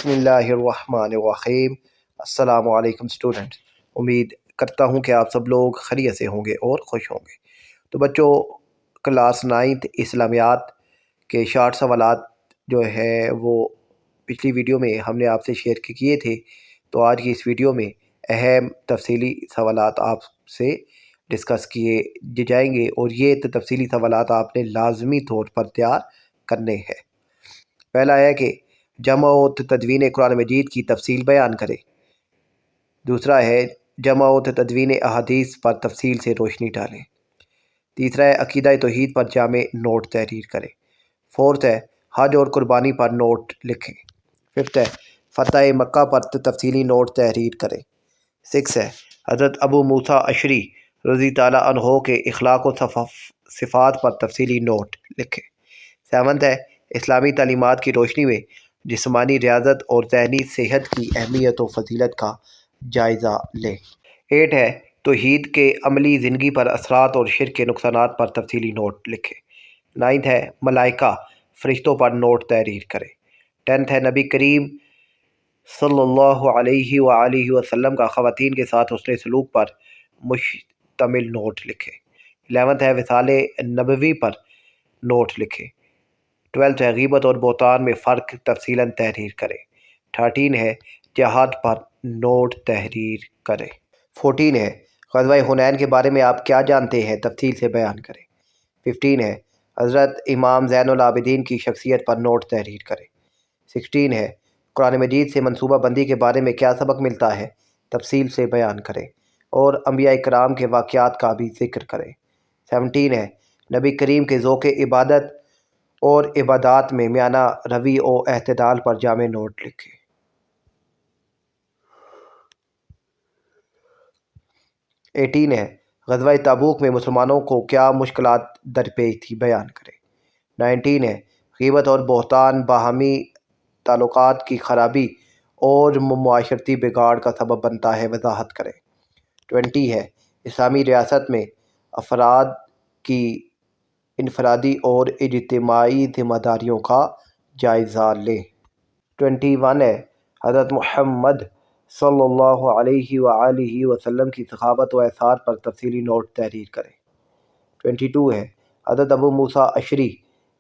बिस्मिल्लाहिर्रहमानिर्रहीम। अस्सलामु अलैकुम स्टूडेंट्स। उम्मीद करता हूँ कि आप सब लोग खैरियत से होंगे और खुश होंगे। तो बच्चों, क्लास 9th इस्लामियात के शार्ट सवालात जो है वो पिछली वीडियो में हमने आपसे शेयर किए थे। तो आज की इस वीडियो में अहम तफसीली सवालात आपसे डिस्कस किए जाएंगे और ये तफसीली सवालात आपने लाजमी तौर पर तैयार करने हैं। पहला है कि जमा और तदवीन कुरान मजीद की तफसील बयान करें। दूसरा है जमा और तदवीन अहादीस पर तफसील से रोशनी डालें। तीसरा है अकीदा तौहीद पर जामे नोट तहरीर करें। फोर्थ है हज और कुर्बानी पर नोट लिखें। फिफ्थ है फ़तह मक्का पर तफसीली नोट तहरीर करें। सिक्स है हज़रत अबू मूसा अशरी रज़ी ताला अन्हो के इखलाक व सिफ़ात पर तफसीली नोट लिखें। सेवंथ है इस्लामी तालीमात की रोशनी में जिस्मानी रियाजत और ज़हनी सेहत की अहमियत व फजीलत का जायज़ा लें। 8 है तौहीद के अमली ज़िंदगी पर असरात और शिर्क के नुकसानात पर तफसीली नोट लिखें। 9th है मलाइका फ़रिश्तों पर नोट तहरीर करें। 10th है नबी करीम सल्लल्लाहु अलैहि वसल्लम का ख़वातीन के साथ उसने सलूक पर मुश्तमिल नोट लिखें। 11th है विसाले नबवी पर नोट लिखें। 12th है गीबत और बोतान में फ़र्क तफसीलन तहरीर करें। 13 है जिहाद पर नोट तहरीर करें। 14 है ग़ज़वा हुनैन के बारे में आप क्या जानते हैं, तफसील से बयान करें। 15 है हज़रत इमाम ज़ैनुल आबिदीन की शख्सियत पर नोट तहरीर करें। 16 है कुरान मजीद से मनसूबा बंदी के बारे में क्या सबक मिलता है, तफसील से बयान करें और अंबिया इकराम के वाक़यात का भी ज़िक्र करें। 17 है नबी करीम के ज़ौक़ इबादत और इबादात में म्याना रवी और एहतदाल पर जामे नोट लिखें। 18 है ग़ज़वा तबूक में मुसलमानों को क्या मुश्किलात दरपेश थी, बयान करें। 19 है ग़ीबत और बहतान बाहमी ताल्लुकात की ख़राबी और मुआशरती बिगाड़ का सबब बनता है, वजाहत करें। 20 है इस्लामी रियासत में अफराद की इनफरादी और इज्तिमाई ज़िम्मेदारियों का जायज़ा लें। 21 है हज़रत मुहम्मद सल्लल्लाहु अलैहि वसल्लम की सखावत व एसार पर तफसीली नोट तहरीर करें। 22 है हज़रत अबू मूसा अशरी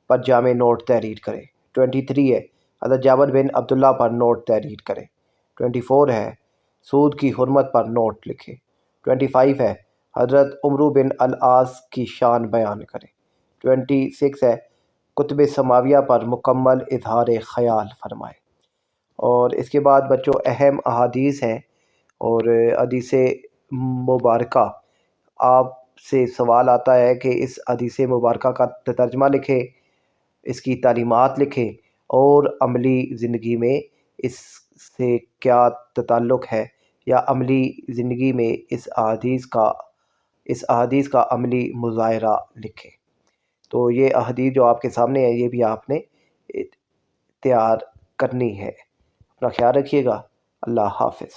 पर जामे नोट तहरीर करें। 23 है हज़रत जाबिर बिन अब्दुल्ला पर नोट तहरीर करें। 24 है सूद की हुर्मत पर नोट लिखें। 25 है हज़रत उमरू बिन अल-आस की शान बयान करें। 26 है कुतुब समाविया पर मुकम्मल इजहार ख़याल फरमाएँ। और इसके बाद बच्चों अहम अहादीस हैं और हदीस मुबारका। आपसे सवाल आता है कि इस हदीस मुबारका का तर्जमा लिखें, इसकी तालीमात लिखें और अमली ज़िंदगी में इससे क्या ताल्लुक़ है या अमली ज़िंदगी में इस अहादीस का अमली मुज़ाहिरा लिखें। तो ये अहादीस जो आपके सामने है ये भी आपने तैयार करनी है। अपना ख्याल रखिएगा। अल्लाह हाफ़िज़।